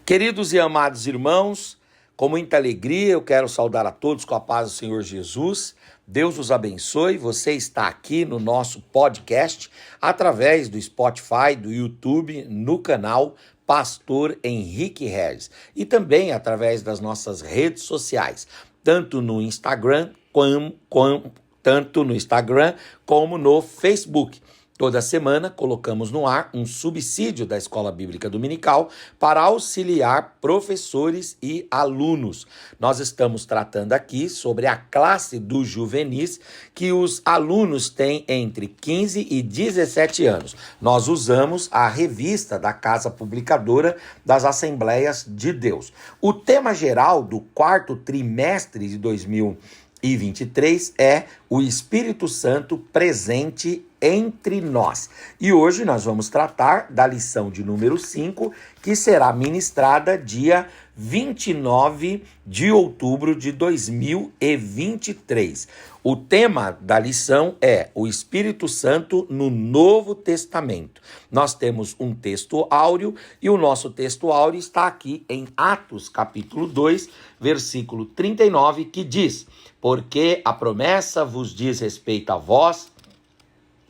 Queridos e amados irmãos, com muita alegria eu quero saudar a todos com a paz do Senhor Jesus. Deus os abençoe. Você está aqui no nosso podcast, através do Spotify, do YouTube, no canal Pastor Henrique Regis. E também através das nossas redes sociais, tanto no Instagram como no Facebook. Toda semana colocamos no ar um subsídio da Escola Bíblica Dominical para auxiliar professores e alunos. Nós estamos tratando aqui sobre a classe dos juvenis, que os alunos têm entre 15 e 17 anos. Nós usamos a revista da Casa Publicadora das Assembleias de Deus. O tema geral do quarto trimestre de 2023 é o Espírito Santo presente entre nós. E hoje nós vamos tratar da lição de número 5, que será ministrada dia 29 de outubro de 2023. O tema da lição é o Espírito Santo no Novo Testamento. Nós temos um texto áureo e o nosso texto áureo está aqui em Atos capítulo 2, versículo 39, que diz: porque a promessa vos diz respeito a vós,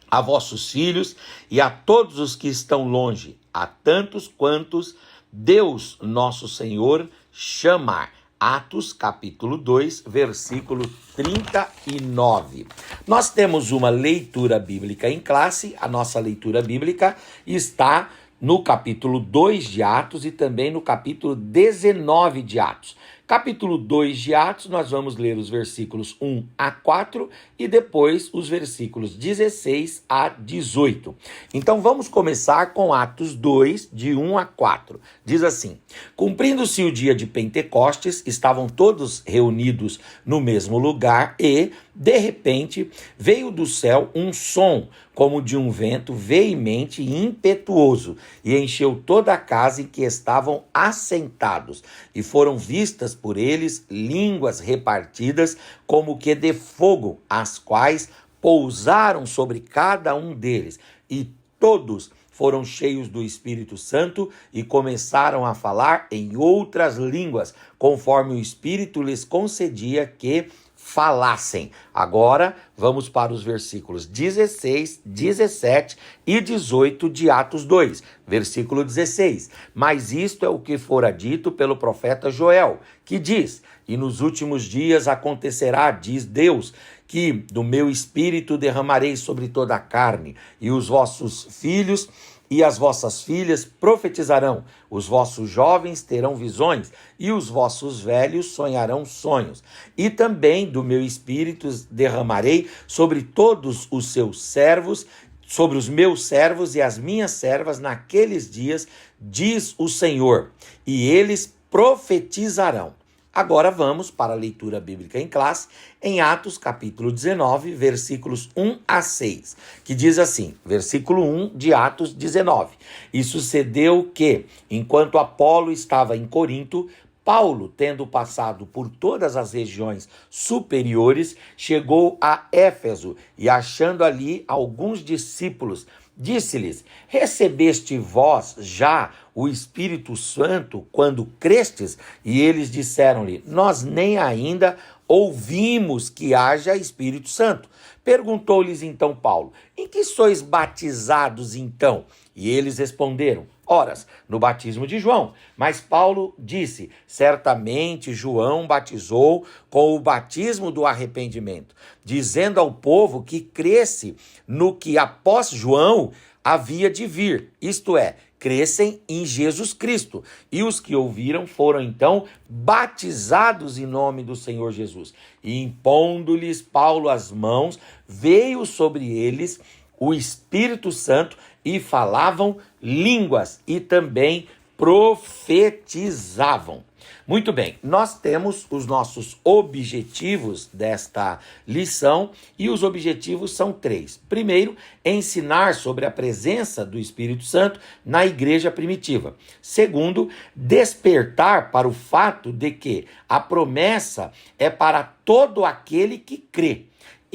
a vossos filhos e a todos os que estão longe, a tantos quantos Deus nosso Senhor chamar. Atos capítulo 2, versículo 39. Nós temos uma leitura bíblica em classe. A nossa leitura bíblica está no capítulo 2 de Atos e também no capítulo 19 de Atos. Capítulo 2 de Atos, nós vamos ler os versículos 1 a 4 e depois os versículos 16 a 18. Então vamos começar com Atos 2, de 1 a 4. Diz assim: cumprindo-se o dia de Pentecostes, estavam todos reunidos no mesmo lugar e, de repente, veio do céu um som, como de um vento veemente e impetuoso, e encheu toda a casa em que estavam assentados, e foram vistas por eles línguas repartidas como que de fogo, as quais pousaram sobre cada um deles, e todos foram cheios do Espírito Santo e começaram a falar em outras línguas, conforme o Espírito lhes concedia que falassem. Agora vamos para os versículos 16, 17 e 18 de Atos 2. Versículo 16. Mas isto é o que fora dito pelo profeta Joel, que diz: e nos últimos dias acontecerá, diz Deus, que do meu espírito derramarei sobre toda a carne, e os vossos filhos e as vossas filhas profetizarão, os vossos jovens terão visões, e os vossos velhos sonharão sonhos. E também do meu espírito derramarei sobre todos os seus servos, sobre os meus servos e as minhas servas naqueles dias, diz o Senhor, e eles profetizarão. Agora vamos para a leitura bíblica em classe, em Atos capítulo 19, versículos 1 a 6, que diz assim, versículo 1 de Atos 19. E sucedeu que, enquanto Apolo estava em Corinto, Paulo, tendo passado por todas as regiões superiores, chegou a Éfeso e, achando ali alguns discípulos, disse-lhes: recebeste vós já o Espírito Santo quando crestes? E eles disseram-lhe: nós nem ainda ouvimos que haja Espírito Santo. Perguntou-lhes então Paulo: em que sois batizados então? E eles responderam: horas, no batismo de João. Mas Paulo disse: certamente João batizou com o batismo do arrependimento, dizendo ao povo que cresce no que após João havia de vir, isto é, crescem em Jesus Cristo. E os que ouviram foram então batizados em nome do Senhor Jesus. E impondo-lhes Paulo as mãos, veio sobre eles o Espírito Santo e falavam línguas e também profetizavam. Muito bem, nós temos os nossos objetivos desta lição e os objetivos são 3. Primeiro, ensinar sobre a presença do Espírito Santo na igreja primitiva. Segundo, despertar para o fato de que a promessa é para todo aquele que crê.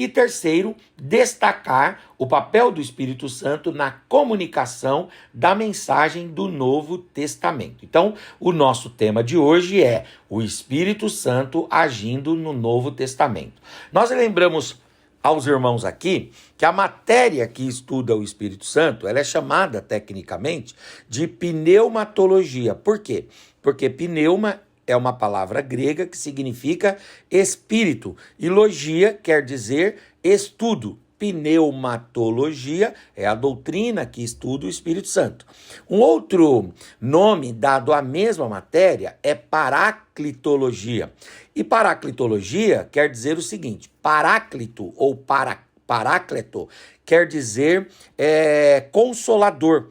E terceiro, destacar o papel do Espírito Santo na comunicação da mensagem do Novo Testamento. Então, o nosso tema de hoje é o Espírito Santo agindo no Novo Testamento. Nós lembramos aos irmãos aqui que a matéria que estuda o Espírito Santo, ela é chamada tecnicamente de pneumatologia. Por quê? Porque pneuma é uma palavra grega que significa espírito e logia quer dizer estudo. Pneumatologia é a doutrina que estuda o Espírito Santo. Um outro nome dado à mesma matéria é paraclitologia. E paraclitologia quer dizer o seguinte: paráclito ou parácleto quer dizer consolador.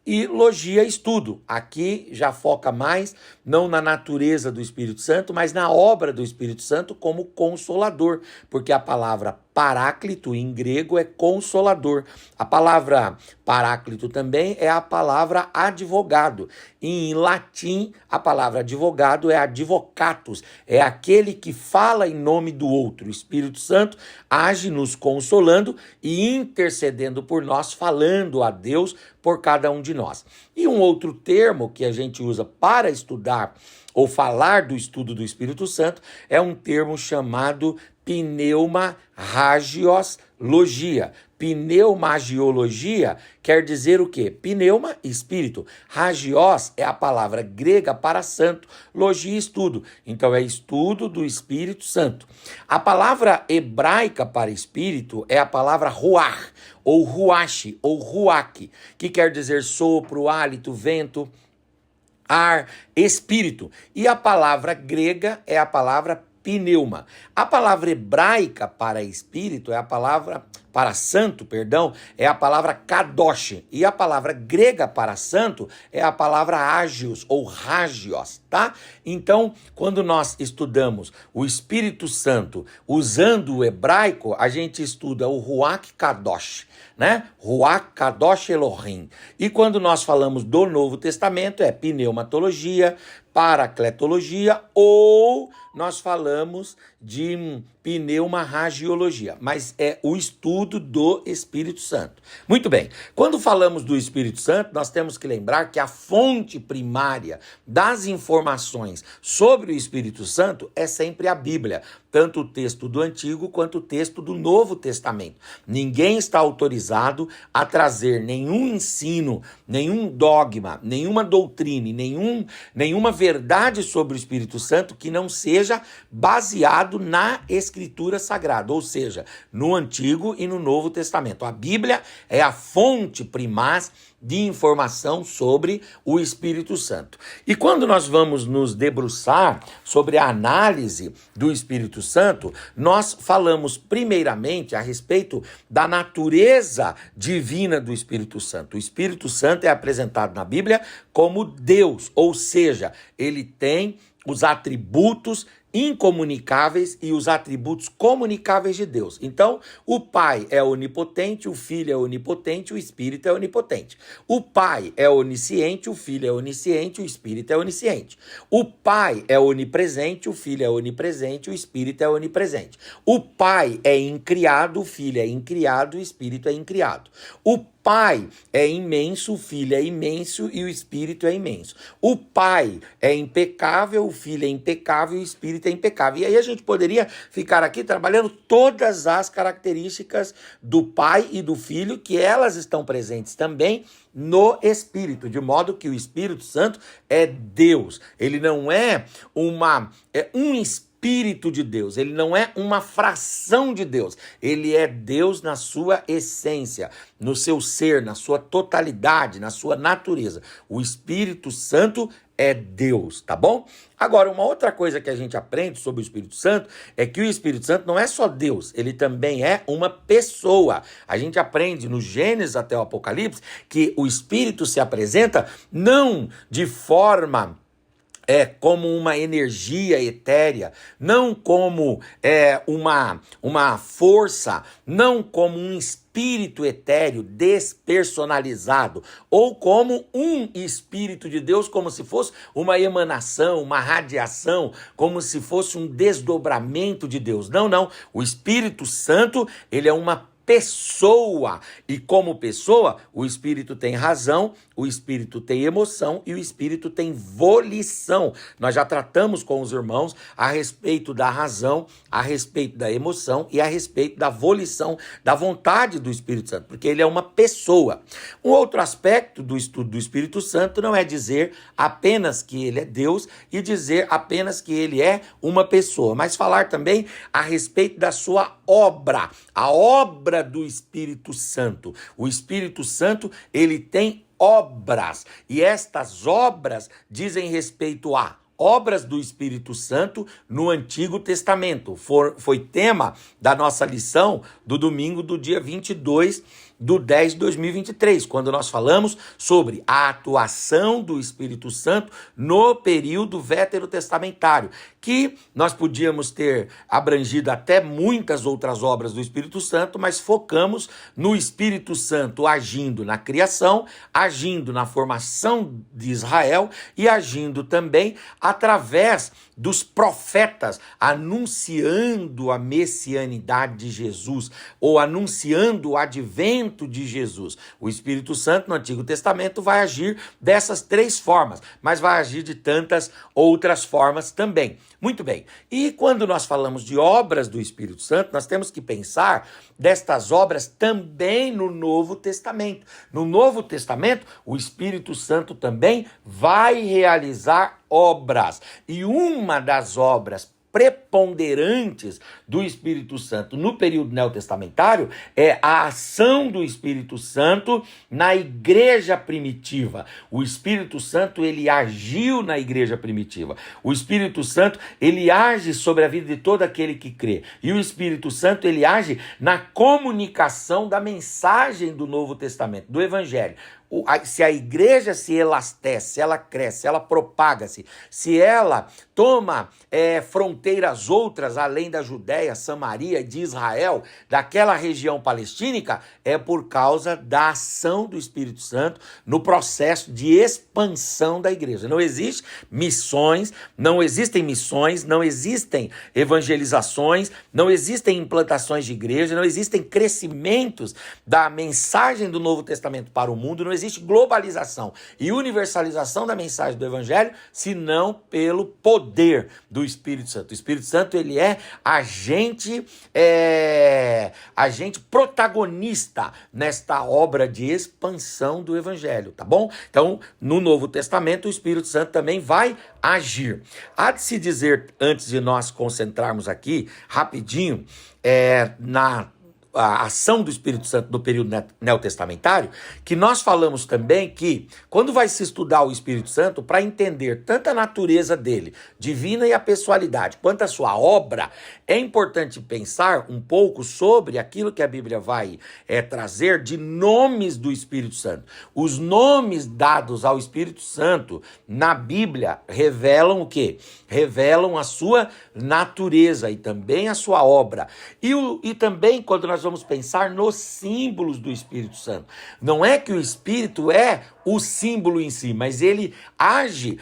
E logia estudo. Aqui já foca mais não na natureza do Espírito Santo, mas na obra do Espírito Santo como consolador, porque a palavra paráclito em grego é consolador. A palavra paráclito também é a palavra advogado. Em latim, a palavra advogado é advocatus, é aquele que fala em nome do outro. O Espírito Santo age nos consolando e intercedendo por nós, falando a Deus por cada um de nós. E um outro termo que a gente usa para estudar ou falar do estudo do Espírito Santo é um termo chamado pneumahagiologia. Pneumagiologia quer dizer o quê? Pneuma, espírito. Hagios é a palavra grega para santo. Logia, estudo. Então é estudo do Espírito Santo. A palavra hebraica para espírito é a palavra ruach, ou ruach, ou ruach, que quer dizer sopro, hálito, vento, ar, espírito. E a palavra grega é a palavra pneuma. A palavra hebraica para espírito é a palavra para santo, é a palavra kadosh. E a palavra grega para santo é a palavra agios ou hagios, tá? Então, quando nós estudamos o Espírito Santo usando o hebraico, a gente estuda o Ruach Kadosh, né? Ruach Kadosh Elohim. E quando nós falamos do Novo Testamento, é pneumatologia, paracletologia, ou nós falamos de pneumahagiologia, mas é o estudo do Espírito Santo. Muito bem, quando falamos do Espírito Santo, nós temos que lembrar que a fonte primária das informações sobre o Espírito Santo é sempre a Bíblia, tanto o texto do Antigo quanto o texto do Novo Testamento. Ninguém está autorizado a trazer nenhum ensino, nenhum dogma, nenhuma doutrina, nenhuma verdade sobre o Espírito Santo que não seja baseado na Escritura Sagrada, ou seja, no Antigo e no Novo Testamento. A Bíblia é a fonte primaz de informação sobre o Espírito Santo. E quando nós vamos nos debruçar sobre a análise do Espírito Santo, nós falamos primeiramente a respeito da natureza divina do Espírito Santo. O Espírito Santo é apresentado na Bíblia como Deus, ou seja, ele tem os atributos incomunicáveis e os atributos comunicáveis de Deus. Então, o Pai é onipotente, o Filho é onipotente, o Espírito é onipotente. O Pai é onisciente, o Filho é onisciente, o Espírito é onisciente. O Pai é onipresente, o Filho é onipresente, o Espírito é onipresente. O Pai é incriado, o Filho é incriado, o Espírito é incriado. O Pai é imenso, o Filho é imenso e o Espírito é imenso. O Pai é impecável, o Filho é impecável e o Espírito é impecável. E aí a gente poderia ficar aqui trabalhando todas as características do Pai e do Filho, que elas estão presentes também no Espírito, de modo que o Espírito Santo é Deus. Ele não é um Espírito de Deus, ele não é uma fração de Deus, ele é Deus na sua essência, no seu ser, na sua totalidade, na sua natureza. O Espírito Santo é Deus, tá bom? Agora, uma outra coisa que a gente aprende sobre o Espírito Santo é que o Espírito Santo não é só Deus, ele também é uma pessoa. A gente aprende no Gênesis até o Apocalipse que o Espírito se apresenta não de forma como uma energia etérea, não como uma força, não como um espírito espírito etéreo despersonalizado, ou como um espírito de Deus, como se fosse uma emanação, uma radiação, como se fosse um desdobramento de Deus. Não, não. O Espírito Santo, ele é uma pessoa, e como pessoa, o Espírito tem razão, o Espírito tem emoção e o Espírito tem volição. Nós já tratamos com os irmãos a respeito da razão, a respeito da emoção e a respeito da volição, da vontade do Espírito Santo, porque ele é uma pessoa. Um outro aspecto do estudo do Espírito Santo não é dizer apenas que ele é Deus e dizer apenas que ele é uma pessoa, mas falar também a respeito da sua obra, a obra do Espírito Santo. O Espírito Santo, ele tem obras, e estas obras dizem respeito a obras do Espírito Santo no Antigo Testamento. Foi tema da nossa lição do domingo do dia 22/10/2023, quando nós falamos sobre a atuação do Espírito Santo no período veterotestamentário, que nós podíamos ter abrangido até muitas outras obras do Espírito Santo, mas focamos no Espírito Santo agindo na criação, agindo na formação de Israel e agindo também através dos profetas, anunciando a messianidade de Jesus, ou anunciando o advento de Jesus. O Espírito Santo no Antigo Testamento vai agir dessas três formas, mas vai agir de tantas outras formas também. Muito bem, e quando nós falamos de obras do Espírito Santo, nós temos que pensar destas obras também no Novo Testamento. No Novo Testamento, o Espírito Santo também vai realizar obras, e uma das obras preponderantes do Espírito Santo no período neotestamentário é a ação do Espírito Santo na igreja primitiva. O Espírito Santo, ele agiu na igreja primitiva. O Espírito Santo, ele age sobre a vida de todo aquele que crê. E o Espírito Santo, ele age na comunicação da mensagem do Novo Testamento, do Evangelho. Se a igreja se elastece, se ela cresce, se ela propaga-se, se ela toma fronteiras outras além da Judéia, Samaria, de Israel, daquela região palestínica, é por causa da ação do Espírito Santo no processo de expansão da igreja. Não existem missões, não existem evangelizações, não existem implantações de igreja, não existem crescimentos da mensagem do Novo Testamento para o mundo, não existe globalização e universalização da mensagem do Evangelho, senão pelo poder do Espírito Santo. O Espírito Santo, ele é agente protagonista nesta obra de expansão do Evangelho, tá bom? Então, no Novo Testamento, o Espírito Santo também vai agir. Há de se dizer, antes de nós concentrarmos aqui, rapidinho, na a ação do Espírito Santo no período neotestamentário, que nós falamos também que, quando vai se estudar o Espírito Santo, para entender tanto a natureza dele, divina, e a pessoalidade, quanto a sua obra, é importante pensar um pouco sobre aquilo que a Bíblia vai trazer de nomes do Espírito Santo. Os nomes dados ao Espírito Santo na Bíblia revelam o quê? Revelam a sua natureza e também a sua obra. E também, quando nós vamos pensar nos símbolos do Espírito Santo. Não é que o Espírito é o símbolo em si, mas ele age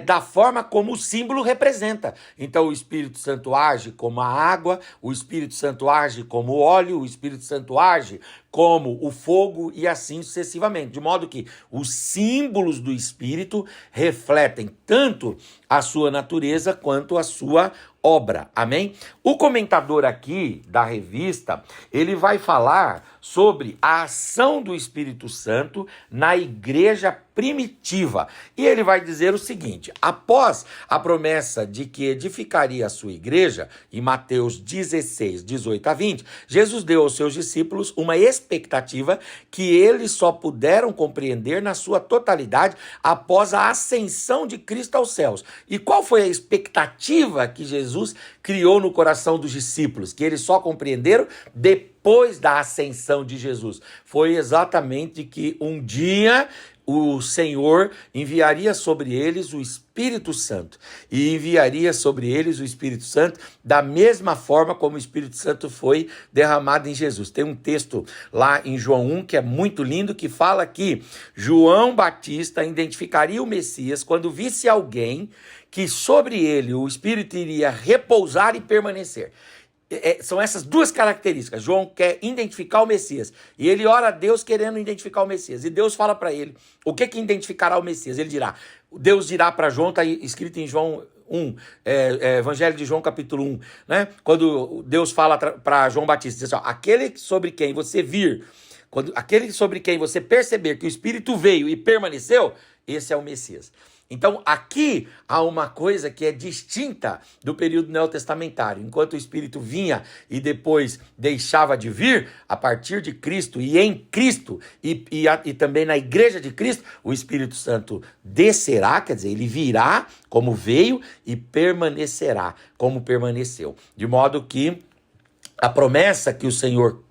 da forma como o símbolo representa. Então o Espírito Santo age como a água, o Espírito Santo age como o óleo, o Espírito Santo age como o fogo e assim sucessivamente. De modo que os símbolos do Espírito refletem tanto a sua natureza quanto a sua obra. Amém? O comentador aqui da revista, ele vai falar sobre a ação do Espírito Santo na igreja primitiva. E ele vai dizer o seguinte: após a promessa de que edificaria a sua igreja, em Mateus 16, 18 a 20, Jesus deu aos seus discípulos uma expectativa que eles só puderam compreender na sua totalidade após a ascensão de Cristo aos céus. E qual foi a expectativa que Jesus criou no coração dos discípulos, que eles só compreenderam depois da ascensão de Jesus? Foi exatamente que um dia o Senhor enviaria sobre eles o Espírito Santo, e enviaria sobre eles o Espírito Santo da mesma forma como o Espírito Santo foi derramado em Jesus. Tem um texto lá em João 1 que é muito lindo, que fala que João Batista identificaria o Messias quando visse alguém que sobre ele o Espírito iria repousar e permanecer. São essas duas características. João quer identificar o Messias e ele ora a Deus querendo identificar o Messias, e Deus fala para ele o que identificará o Messias. Deus dirá para João, está escrito em João 1, Evangelho de João capítulo 1, né? Quando Deus fala para João Batista, diz assim, ó, aquele sobre quem você aquele sobre quem você perceber que o Espírito veio e permaneceu, esse é o Messias. Então, aqui há uma coisa que é distinta do período neotestamentário. Enquanto o Espírito vinha e depois deixava de vir, a partir de Cristo e em Cristo e também na igreja de Cristo, o Espírito Santo descerá, quer dizer, ele virá como veio e permanecerá como permaneceu. De modo que a promessa que o Senhor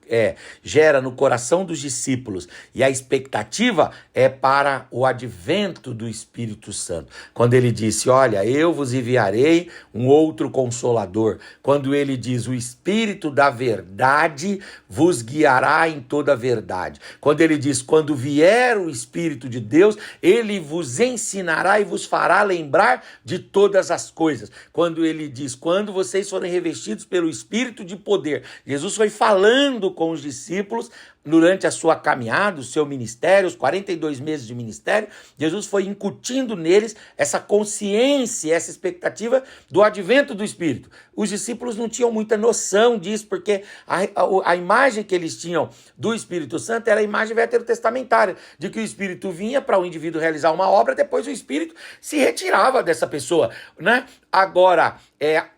gera no coração dos discípulos e a expectativa é para o advento do Espírito Santo. Quando ele disse, olha, eu vos enviarei um outro Consolador. Quando ele diz, o Espírito da verdade vos guiará em toda a verdade. Quando ele diz, quando vier o Espírito de Deus, ele vos ensinará e vos fará lembrar de todas as coisas. Quando ele diz, quando vocês forem revestidos pelo Espírito de poder. Jesus foi falando com os discípulos durante a sua caminhada, o seu ministério, os 42 meses de ministério. Jesus foi incutindo neles essa consciência, essa expectativa do advento do Espírito. Os discípulos não tinham muita noção disso, porque a imagem que eles tinham do Espírito Santo era a imagem veterotestamentária, de que o Espírito vinha para o indivíduo realizar uma obra, depois o Espírito se retirava dessa pessoa, né? Agora,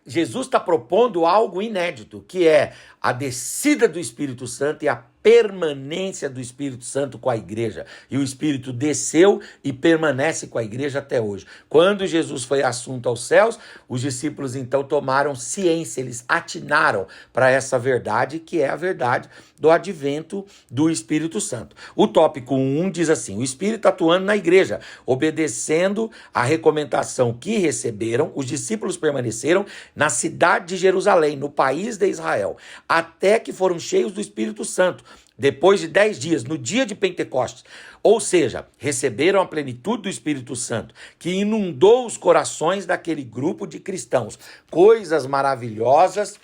Jesus está propondo algo inédito, que é a descida do Espírito Santo e a permanência do Espírito Santo com a igreja. E o Espírito desceu e permanece com a igreja até hoje. Quando Jesus foi assunto aos céus, os discípulos então tomaram ciência, eles atinaram para essa verdade, que é a verdade do advento do Espírito Santo. O tópico 1 diz assim, o Espírito atuando na igreja, obedecendo a recomendação que receberam, os discípulos permaneceram na cidade de Jerusalém, no país de Israel, até que foram cheios do Espírito Santo, depois de 10 dias, no dia de Pentecostes. Ou seja, receberam a plenitude do Espírito Santo, que inundou os corações daquele grupo de cristãos. Coisas maravilhosas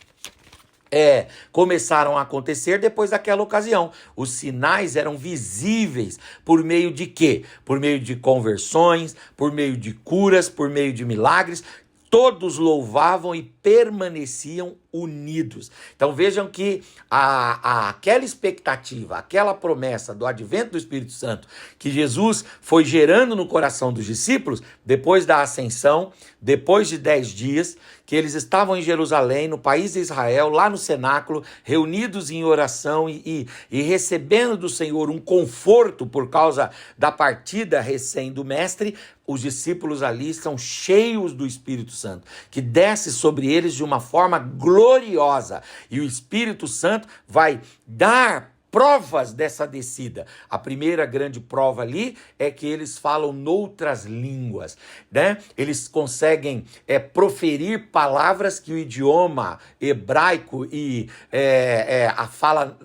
começaram a acontecer depois daquela ocasião. Os sinais eram visíveis por meio de quê? Por meio de conversões, por meio de curas, por meio de milagres. Todos louvavam e permaneciam unidos. Então vejam que aquela expectativa, aquela promessa do advento do Espírito Santo que Jesus foi gerando no coração dos discípulos, depois da ascensão, depois de 10 dias, que eles estavam em Jerusalém, no país de Israel, lá no cenáculo, reunidos em oração e recebendo do Senhor um conforto por causa da partida recém do Mestre, os discípulos ali são cheios do Espírito Santo, que desce sobre eles de uma forma gloriosa. E o Espírito Santo vai dar provas dessa descida. A primeira grande prova ali é que eles falam noutras línguas, né? Eles conseguem proferir palavras que o idioma hebraico e a fala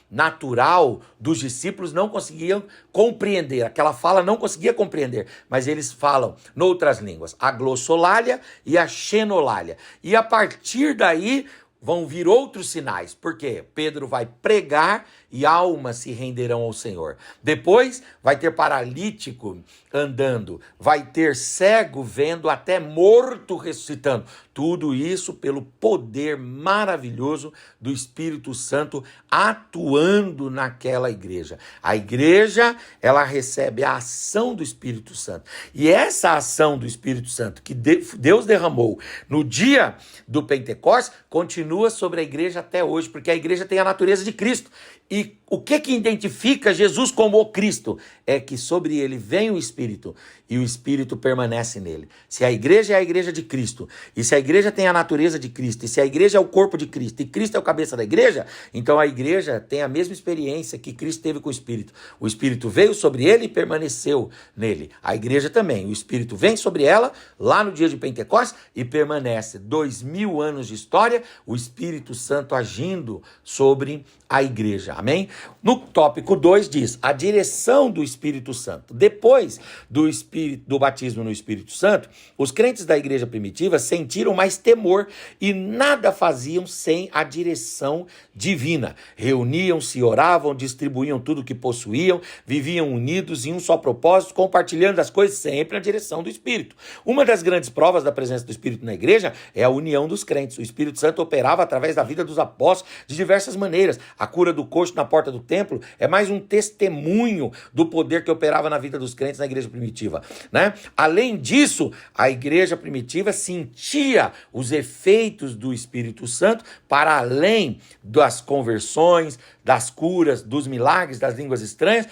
natural dos discípulos não conseguiam compreender. Aquela fala não conseguia compreender, mas eles falam noutras línguas, a glossolalia e a xenolalia. E a partir daí vão vir outros sinais, porque Pedro vai pregar e almas se renderão ao Senhor. Depois vai ter paralítico andando, vai ter cego vendo, até morto ressuscitando. Tudo isso pelo poder maravilhoso do Espírito Santo atuando naquela igreja. A igreja, ela recebe a ação do Espírito Santo. E essa ação do Espírito Santo que Deus derramou no dia do Pentecostes continua continua sobre a igreja até hoje, porque a igreja tem a natureza de Cristo. E o que identifica Jesus como o Cristo? É que sobre ele vem o Espírito e o Espírito permanece nele. Se a igreja é a igreja de Cristo, e se a igreja tem a natureza de Cristo, e se a igreja é o corpo de Cristo, e Cristo é o cabeça da igreja, então a igreja tem a mesma experiência que Cristo teve com o Espírito. O Espírito veio sobre ele e permaneceu nele. A igreja também. O Espírito vem sobre ela lá no dia de Pentecostes e permanece. 2000 anos de história, o Espírito Santo agindo sobre a igreja. Amém? No tópico 2 diz a direção do Espírito Santo. Depois do batismo no Espírito Santo, os crentes da igreja primitiva sentiram mais temor e nada faziam sem a direção divina. Reuniam-se, oravam, distribuíam tudo o que possuíam, viviam unidos em um só propósito, compartilhando as coisas sempre na direção do Espírito. Uma das grandes provas da presença do Espírito na igreja é a união dos crentes. O Espírito Santo operava através da vida dos apóstolos de diversas maneiras. A cura do coxo na porta do templo é mais um testemunho do poder que operava na vida dos crentes na igreja primitiva, né? Além disso, a igreja primitiva sentia os efeitos do Espírito Santo para além das conversões, das curas, dos milagres, das línguas estranhas,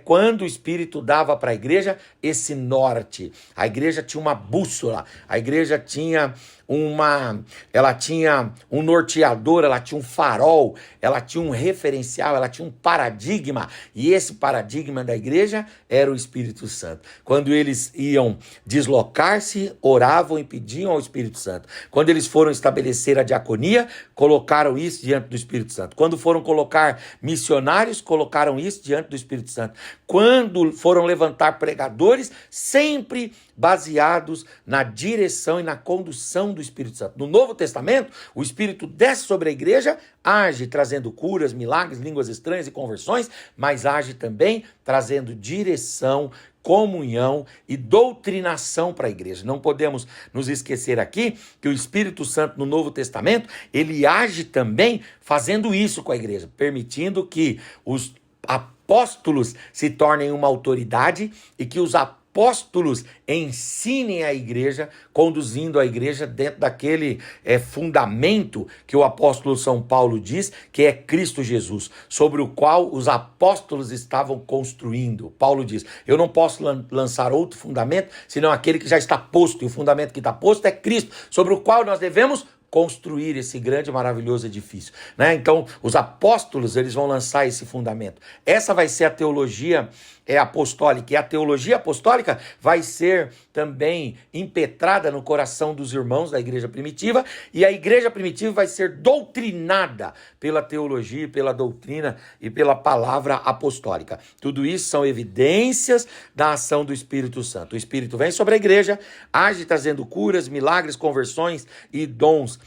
quando o Espírito dava para a igreja esse norte. A igreja tinha uma bússola, a igreja tinha ela tinha um norteador, ela tinha um farol, ela tinha um referencial, ela tinha um paradigma, e esse paradigma da igreja era o Espírito Santo. Quando eles iam deslocar-se, oravam e pediam ao Espírito Santo. Quando eles foram estabelecer a diaconia, colocaram isso diante do Espírito Santo. Quando foram colocar missionários, colocaram isso diante do Espírito Santo. Quando foram levantar pregadores, sempre baseados na direção e na condução do Espírito Santo. No Novo Testamento, o Espírito desce sobre a igreja, age trazendo curas, milagres, línguas estranhas e conversões, mas age também trazendo direção, comunhão e doutrinação para a igreja. Não podemos nos esquecer aqui que o Espírito Santo no Novo Testamento, ele age também fazendo isso com a igreja, permitindo que os apóstolos se tornem uma autoridade e que os apóstolos ensinem a igreja, conduzindo a igreja dentro daquele fundamento que o apóstolo São Paulo diz, que é Cristo Jesus, sobre o qual os apóstolos estavam construindo. Paulo diz, eu não posso lançar outro fundamento, senão aquele que já está posto, e o fundamento que está posto é Cristo, sobre o qual nós devemos construir esse grande e maravilhoso edifício, né? Então, os apóstolos, eles vão lançar esse fundamento. Essa vai ser a teologia apostólica, e a teologia apostólica vai ser também impetrada no coração dos irmãos da igreja primitiva, e a igreja primitiva vai ser doutrinada pela teologia, pela doutrina e pela palavra apostólica. Tudo isso são evidências da ação do Espírito Santo. O Espírito vem sobre a igreja, age trazendo curas, milagres, conversões e dons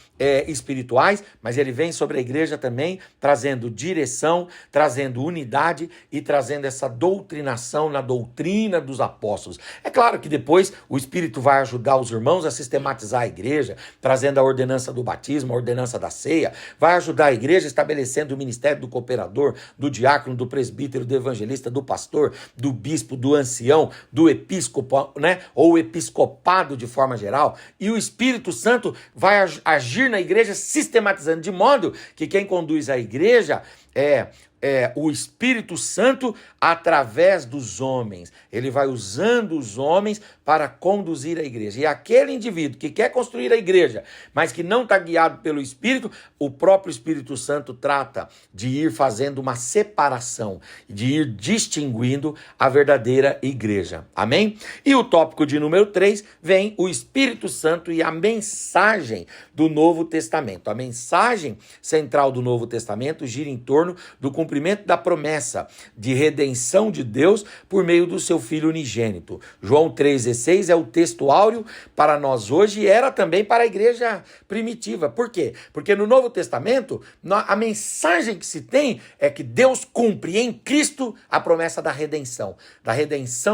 espirituais, mas ele vem sobre a igreja também trazendo direção, trazendo unidade e trazendo essa doutrinação na doutrina dos apóstolos. É claro que depois o Espírito vai ajudar os irmãos a sistematizar a igreja, trazendo a ordenança do batismo, a ordenança da ceia, vai ajudar a igreja estabelecendo o ministério do cooperador, do diácono, do presbítero, do evangelista, do pastor, do bispo, do ancião, do episcopo, né? Ou episcopado de forma geral, e o Espírito Santo vai agir na igreja sistematizando, de modo que quem conduz a igreja é o Espírito Santo através dos homens. Ele vai usando os homens para conduzir a igreja. E aquele indivíduo que quer construir a igreja, mas que não está guiado pelo Espírito, o próprio Espírito Santo trata de ir fazendo uma separação, de ir distinguindo a verdadeira igreja. Amém? E o tópico de número 3 vem o Espírito Santo e a mensagem do Novo Testamento. A mensagem central do Novo Testamento gira em torno do cumprimento da promessa de redenção de Deus por meio do seu Filho unigênito. João 3,16 é o texto áureo para nós hoje e era também para a igreja primitiva. Por quê? Porque no Novo Testamento, a mensagem que se tem é que Deus cumpre em Cristo a promessa da redenção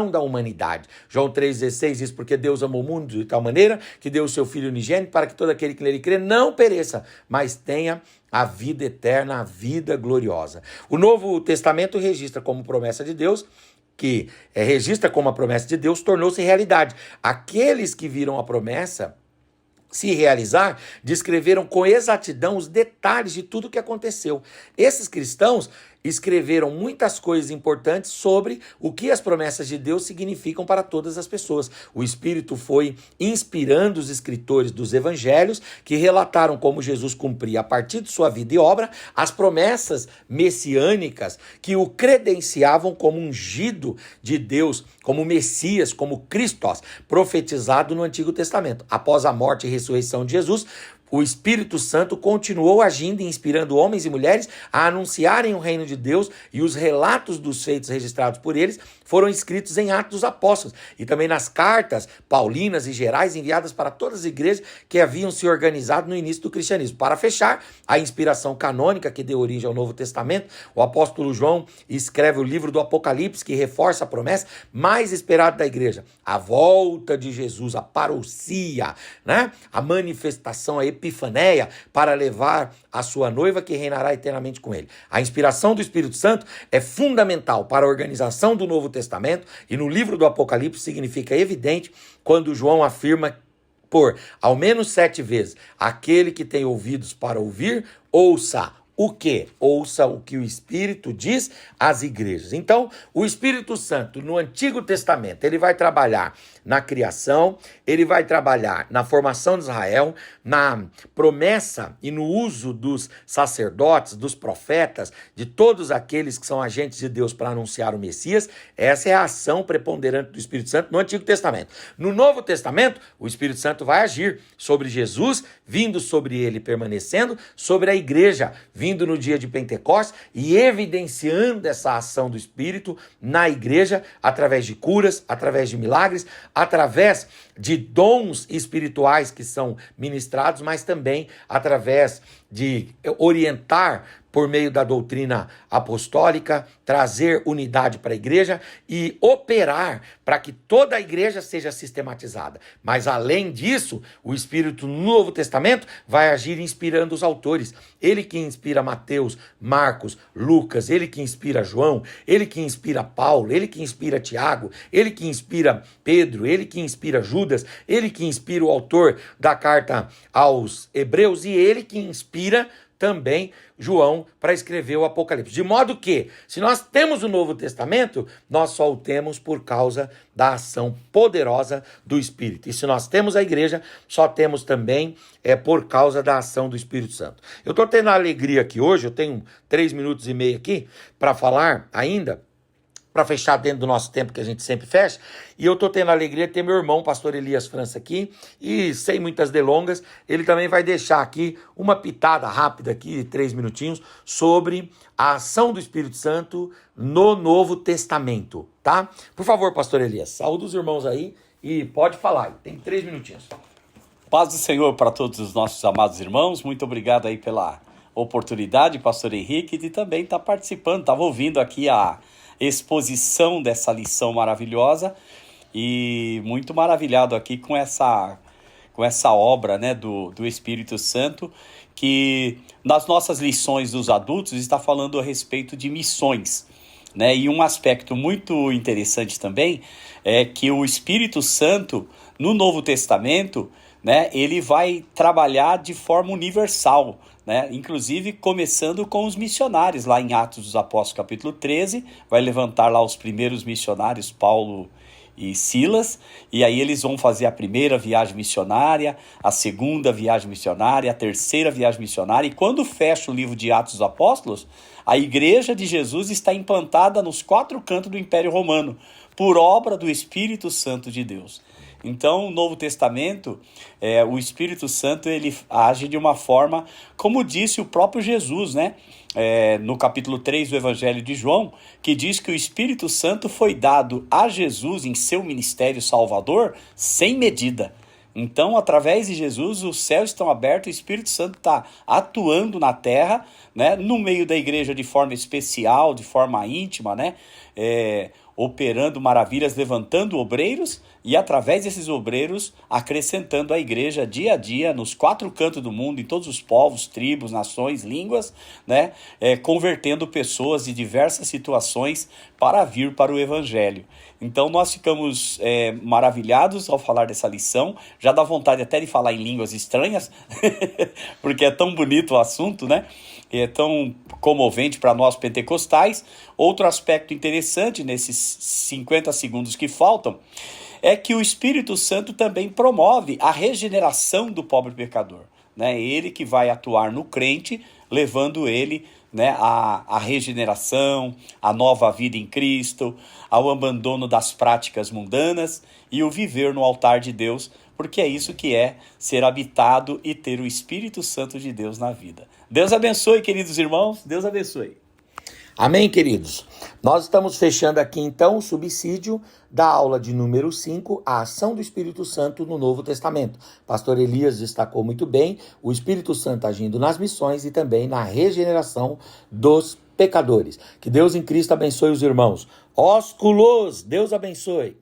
da humanidade. João 3,16 diz, porque Deus amou o mundo de tal maneira que deu o seu Filho unigênito para que todo aquele que nele crê não pereça, mas tenha a vida eterna, a vida gloriosa. O Novo Testamento registra como promessa de Deus, que registra como a promessa de Deus tornou-se realidade. Aqueles que viram a promessa se realizar, descreveram com exatidão os detalhes de tudo o que aconteceu. Esses cristãos escreveram muitas coisas importantes sobre o que as promessas de Deus significam para todas as pessoas. O Espírito foi inspirando os escritores dos evangelhos, que relataram como Jesus cumpria, a partir de sua vida e obra, as promessas messiânicas que o credenciavam como ungido de Deus, como Messias, como Christos, profetizado no Antigo Testamento. Após a morte e ressurreição de Jesus, o Espírito Santo continuou agindo e inspirando homens e mulheres a anunciarem o reino de Deus, e os relatos dos feitos registrados por eles foram escritos em Atos dos Apóstolos e também nas cartas paulinas e gerais enviadas para todas as igrejas que haviam se organizado no início do cristianismo. Para fechar, a inspiração canônica que deu origem ao Novo Testamento, o apóstolo João escreve o livro do Apocalipse, que reforça a promessa mais esperada da igreja: a volta de Jesus, a parousia, né? A manifestação, a epifaneia, para levar a sua noiva que reinará eternamente com ele. A inspiração do Espírito Santo é fundamental para a organização do Novo Testamento, e no livro do Apocalipse significa evidente quando João afirma por ao menos 7 vezes: aquele que tem ouvidos para ouvir, ouça. O quê? Ouça o que o Espírito diz às igrejas. Então, o Espírito Santo, no Antigo Testamento, ele vai trabalhar na criação, ele vai trabalhar na formação de Israel, na promessa e no uso dos sacerdotes, dos profetas, de todos aqueles que são agentes de Deus para anunciar o Messias. Essa é a ação preponderante do Espírito Santo no Antigo Testamento. No Novo Testamento, o Espírito Santo vai agir sobre Jesus, vindo sobre ele, permanecendo, sobre a igreja, vindo no dia de Pentecostes e evidenciando essa ação do Espírito na igreja através de curas, através de milagres, através de dons espirituais que são ministrados, mas também através de orientar por meio da doutrina apostólica, trazer unidade para a igreja e operar para que toda a igreja seja sistematizada. Mas além disso, o Espírito no Novo Testamento vai agir inspirando os autores. Ele que inspira Mateus, Marcos, Lucas, ele que inspira João, ele que inspira Paulo, ele que inspira Tiago, ele que inspira Pedro, ele que inspira Judas, ele que inspira o autor da carta aos Hebreus e ele que inspira também João para escrever o Apocalipse. De modo que, se nós temos o Novo Testamento, nós só o temos por causa da ação poderosa do Espírito. E se nós temos a igreja, só temos também por causa da ação do Espírito Santo. Eu estou tendo a alegria aqui hoje, eu tenho 3 minutos e meio aqui para falar ainda, para fechar dentro do nosso tempo que a gente sempre fecha, e eu estou tendo a alegria de ter meu irmão, pastor Elias França, aqui, e sem muitas delongas, ele também vai deixar aqui uma pitada rápida aqui, de 3 minutinhos, sobre a ação do Espírito Santo no Novo Testamento, tá? Por favor, pastor Elias, saúde os irmãos aí e pode falar, tem 3 minutinhos. Paz do Senhor para todos os nossos amados irmãos, muito obrigado aí pela oportunidade, pastor Henrique, de também estar participando, estava ouvindo aqui a exposição dessa lição maravilhosa e muito maravilhado aqui com essa obra, né, do Espírito Santo, que nas nossas lições dos adultos está falando a respeito de missões, né? E um aspecto muito interessante também é que o Espírito Santo no Novo Testamento, né, ele vai trabalhar de forma universal, né? Inclusive começando com os missionários, lá em Atos dos Apóstolos capítulo 13, vai levantar lá os primeiros missionários, Paulo e Silas, e aí eles vão fazer a primeira viagem missionária, a segunda viagem missionária, a terceira viagem missionária, e quando fecha o livro de Atos dos Apóstolos, a igreja de Jesus está implantada nos 4 cantos do Império Romano, por obra do Espírito Santo de Deus. Então, o Novo Testamento, o Espírito Santo, ele age de uma forma, como disse o próprio Jesus, né? No capítulo 3 do Evangelho de João, que diz que o Espírito Santo foi dado a Jesus em seu ministério salvador sem medida. Então, através de Jesus, os céus estão abertos, o Espírito Santo está atuando na terra, né? No meio da igreja de forma especial, de forma íntima, né? Operando maravilhas, levantando obreiros e através desses obreiros acrescentando a igreja dia a dia nos 4 cantos do mundo, em todos os povos, tribos, nações, línguas, né? Convertendo pessoas de diversas situações para vir para o Evangelho. Então nós ficamos maravilhados ao falar dessa lição, já dá vontade até de falar em línguas estranhas, porque é tão bonito o assunto, né? É tão comovente para nós pentecostais. Outro aspecto interessante nesses 50 segundos que faltam é que o Espírito Santo também promove a regeneração do pobre pecador, né? Ele que vai atuar no crente, levando ele, né, à regeneração, à nova vida em Cristo, ao abandono das práticas mundanas e o viver no altar de Deus, porque é isso que é ser habitado e ter o Espírito Santo de Deus na vida. Deus abençoe, queridos irmãos, Deus abençoe. Amém, queridos? Nós estamos fechando aqui, então, o subsídio da aula de número 5, a ação do Espírito Santo no Novo Testamento. Pastor Elias destacou muito bem o Espírito Santo agindo nas missões e também na regeneração dos pecadores. Que Deus em Cristo abençoe os irmãos. Ósculos, Deus abençoe.